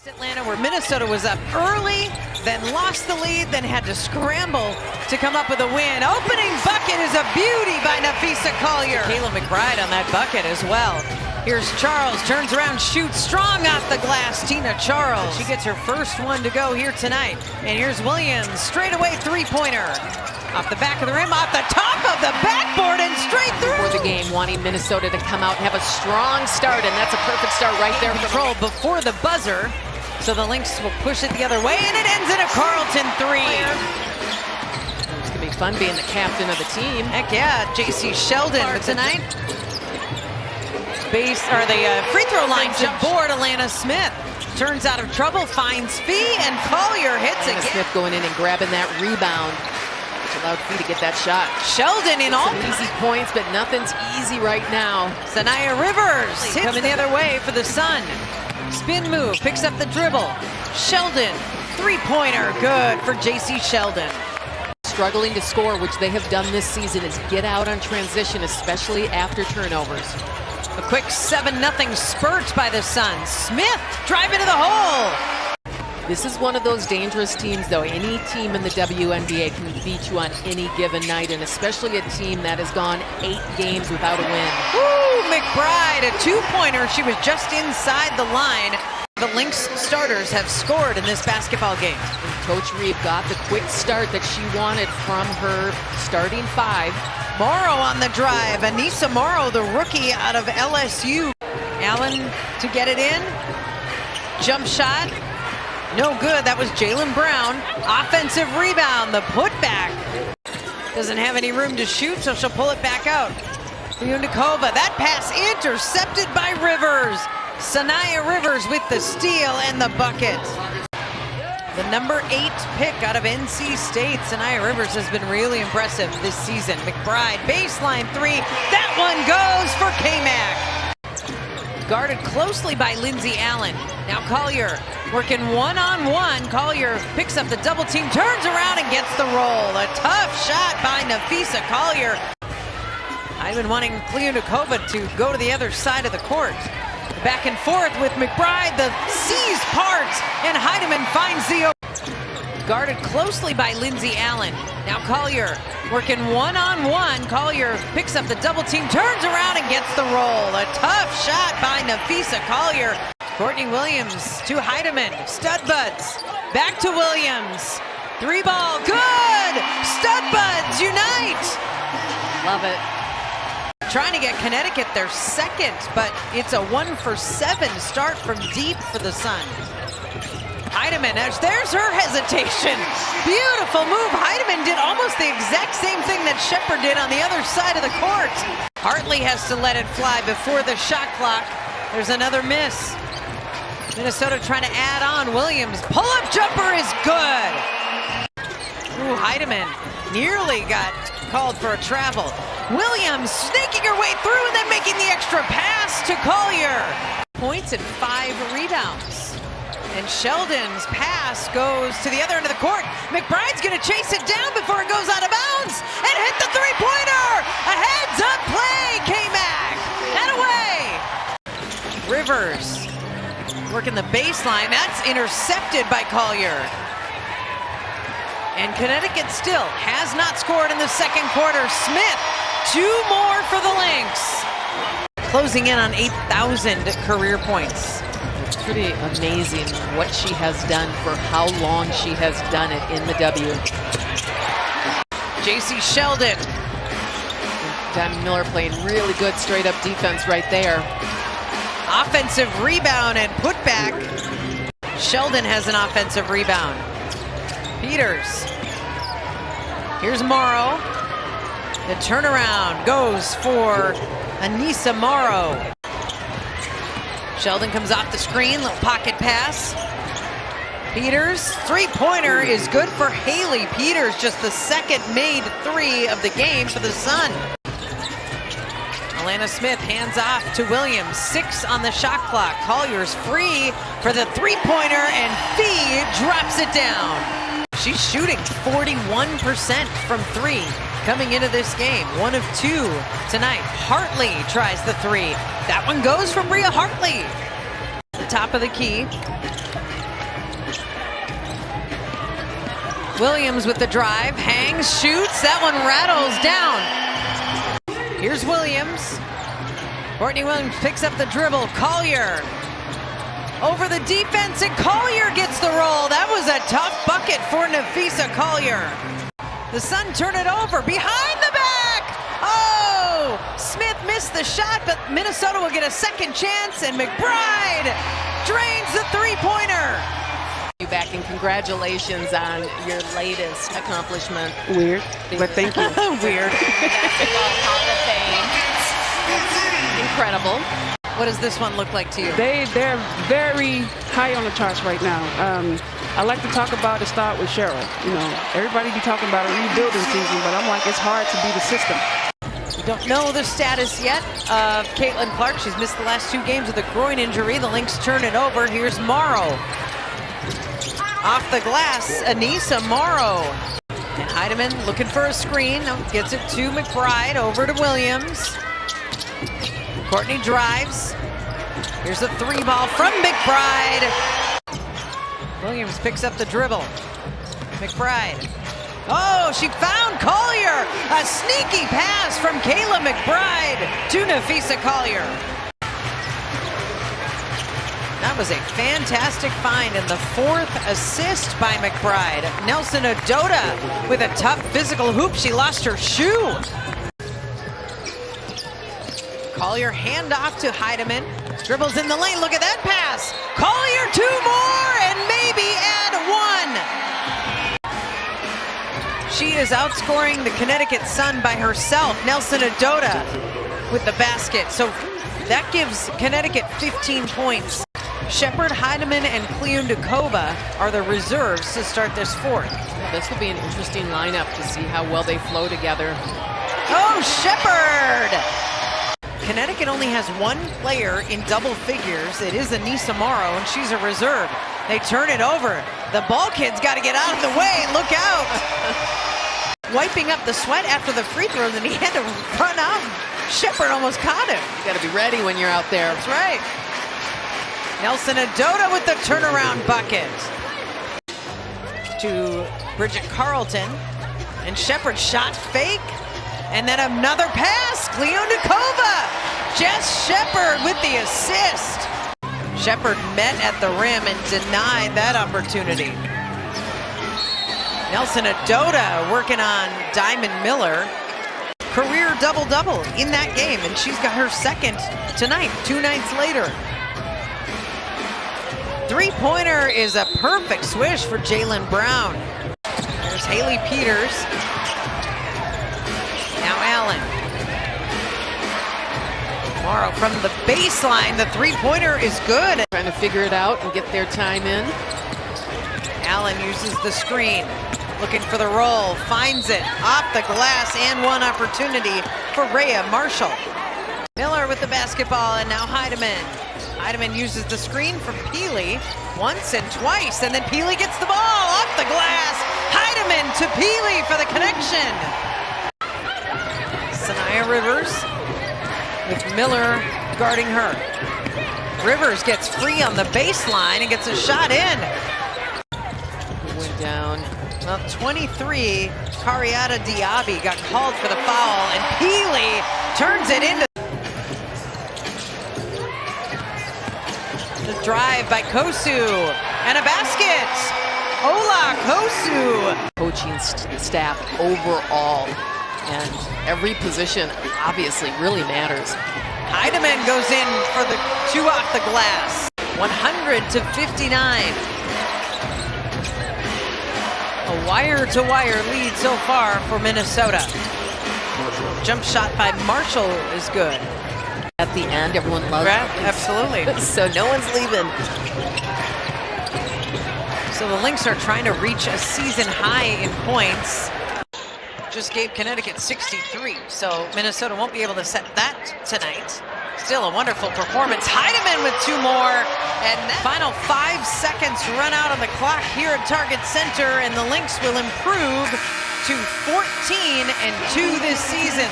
Atlanta, where Minnesota was up early, then lost the lead, then had to scramble to come up with a win. Opening bucket is a beauty by Napheesa Collier. Kayla McBride on that bucket as well. Here's Charles, turns around, shoots strong off the glass. Tina Charles, she gets her first one to go here tonight. And here's Williams, straight away three-pointer. Off the back of the rim, off the top of the backboard, and straight through. For the game, wanting Minnesota to come out and have a strong start, and that's a perfect start right there. Control before the buzzer, so the Lynx will push it the other way, and it ends in a Carlton three. It's gonna be fun being the captain of the team. Heck yeah, JC Sheldon. But tonight, the free throw line to board Alana Smith. Turns out of trouble, finds Fee, and Collier hits Alana again. Smith going in and grabbing that rebound, which allowed Fee to get that shot. Sheldon in all easy points, but nothing's easy right now. Sanaya Rivers coming the other way for the Sun. Spin move, picks up the dribble. Sheldon, three-pointer, good for JC Sheldon. Struggling to score, which they have done this season, is get out on transition, especially after turnovers. A quick 7-0 spurt by the Sun. Smith driving to the hole. This is one of those dangerous teams, though. Any team in the WNBA can beat you on any given night, and especially a team that has gone 8 games without a win. Woo, McBride, a two-pointer. She was just inside the line. The Lynx starters have scored in this basketball game. And Coach Reeve got the quick start that she wanted from her starting 5. Morrow on the drive. Anissa Morrow, the rookie out of LSU. Allen to get it in. Jump shot. No good. That was Jaylen Brown. Offensive rebound. The putback. Doesn't have any room to shoot, so she'll pull it back out. Leonikova. That pass intercepted by Rivers. Sanaya Rivers with the steal and the bucket. The number 8 pick out of NC State. Sanaya Rivers has been really impressive this season. McBride, baseline 3. That one goes for K-Mac. Guarded closely by Lindsay Allen. Now Collier working one-on-one. Collier picks up the double team, turns around and gets the roll. A tough shot by Napheesa Collier. I've been wanting Leonikova to go to the other side of the court. Back and forth with McBride. The seas part, and Heidemann finds the guarded closely by Lindsay Allen. Now Collier working one-on-one. Collier picks up the double team, turns around and gets the roll. A tough shot by Napheesa Collier. Courtney Williams to Heidemann. Stud buds. Back to Williams. 3-ball. Good! Stud buds unite! Love it. Trying to get Connecticut their second, but it's a 1-for-7 start from deep for the Sun. Heidemann, there's her hesitation. Beautiful move. Heidemann did almost the exact same thing that Shepard did on the other side of the court. Hartley has to let it fly before the shot clock. There's another miss. Minnesota trying to add on. Williams, pull-up jumper is good. Ooh, Heidemann nearly got called for a travel. Williams snaking her way through and then making the extra pass to Collier. Points and 5 rebounds. And Sheldon's pass goes to the other end of the court. McBride's gonna chase it down before it goes out of bounds and hit the three-pointer. A heads-up play, K-Mac, and away. Rivers working the baseline. That's intercepted by Collier. And Connecticut still has not scored in the second quarter. Smith, 2 more for the Lynx. Closing in on 8,000 career points. It's pretty amazing what she has done for how long she has done it in the W. JC Sheldon. Diamond Miller playing really good straight-up defense right there. Offensive rebound and putback. Sheldon has an offensive rebound. Peters. Here's Morrow. The turnaround goes for Anissa Morrow. Sheldon comes off the screen, little pocket pass. Peters, three-pointer is good for Haley Peters, just the second made 3 of the game for the Sun. Alana Smith hands off to Williams, 6 on the shot clock. Collier's free for the three-pointer, and Fee drops it down. She's shooting 41% from 3 coming into this game. 1 of 2 tonight. Hartley tries the 3. That one goes from Bria Hartley. The top of the key. Williams with the drive, hangs, shoots, that one rattles down. Here's Williams. Courtney Williams picks up the dribble, Collier over the defense, and Collier gets the roll. That was a tough bucket for Napheesa Collier. The Sun turn it over, behind the back! Oh! Smith missed the shot, but Minnesota will get a second chance, and McBride drains the three-pointer. You back, and congratulations on your latest accomplishment. Weird, but thank you. Weird. Basketball Hall of Fame. Incredible. What does this one look like to you? They're very high on the charts right now. I like to talk about it, start with Cheryl. You know, everybody be talking about a rebuilding season, but I'm like, it's hard to be the system. We don't know the status yet of Caitlin Clark. She's missed the last 2 games with a groin injury. The Lynx turn it over. Here's Morrow. Off the glass, Anissa Morrow. And Heidemann looking for a screen. Gets it to McBride, over to Williams. Courtney drives. Here's a 3-ball from McBride. Williams picks up the dribble. McBride. Oh, she found Collier. A sneaky pass from Kayla McBride to Napheesa Collier. That was a fantastic find, and the 4th assist by McBride. Nelson Adota with a tough physical hoop. She lost her shoe. Collier handoff to Heidemann. Dribbles in the lane. Look at that pass. Collier 2 more and maybe add 1. She is outscoring the Connecticut Sun by herself. Nelson Adota with the basket. So that gives Connecticut 15 points. Shepard, Heidemann, and Kliundakova are the reserves to start this 4th. Well, this will be an interesting lineup to see how well they flow together. Oh, Shepard! Connecticut only has 1 player in double figures. It is Anissa Morrow, and she's a reserve. They turn it over. The ball kid's got to get out of the way. Look out! Wiping up the sweat after the free throw, and he had to run out. Shepard almost caught him. You got to be ready when you're out there. That's right. Nelson Adota with the turnaround bucket. To Bridget Carlton. And Shepard shot fake. And then another pass. Kliundakova. Jess Shepard with the assist. Shepard met at the rim and denied that opportunity. Nelson Adota working on Diamond Miller. Career double-double in that game, and she's got her 2nd tonight, 2 nights later. 3-pointer is a perfect swish for Jaylen Brown. There's Haley Peters. Now Allen. Morrow from the baseline. The 3-pointer is good. Trying to figure it out and get their time in. Allen uses the screen. Looking for the roll. Finds it. Off the glass, and 1 opportunity for Rhea Marshall. Miller with the basketball, and now Heidemann. Heidemann uses the screen from Peely once and twice, and then Peely gets the ball off the glass. Heidemann to Peely for the connection. Sanaya Rivers with Miller guarding her. Rivers gets free on the baseline and gets a shot in. Went down. Well, 23, Kariata Diaby got called for the foul, and Peely turns it into the drive by Kosu, and a basket. Ola Kosu. Coaching staff overall, and every position obviously really matters. Heidemann goes in for the 2 off the glass. 100-59. A wire-to-wire lead so far for Minnesota. Jump shot by Marshall is good. At the end, everyone loves Right, it. absolutely. So no one's leaving. So the Lynx are trying to reach a season high in points. Just gave Connecticut 63, so Minnesota won't be able to set that tonight. Still a wonderful performance. Heidemann with 2 more, and that final 5 seconds run out on the clock here at Target Center, and the Lynx will improve to 14-2 this season.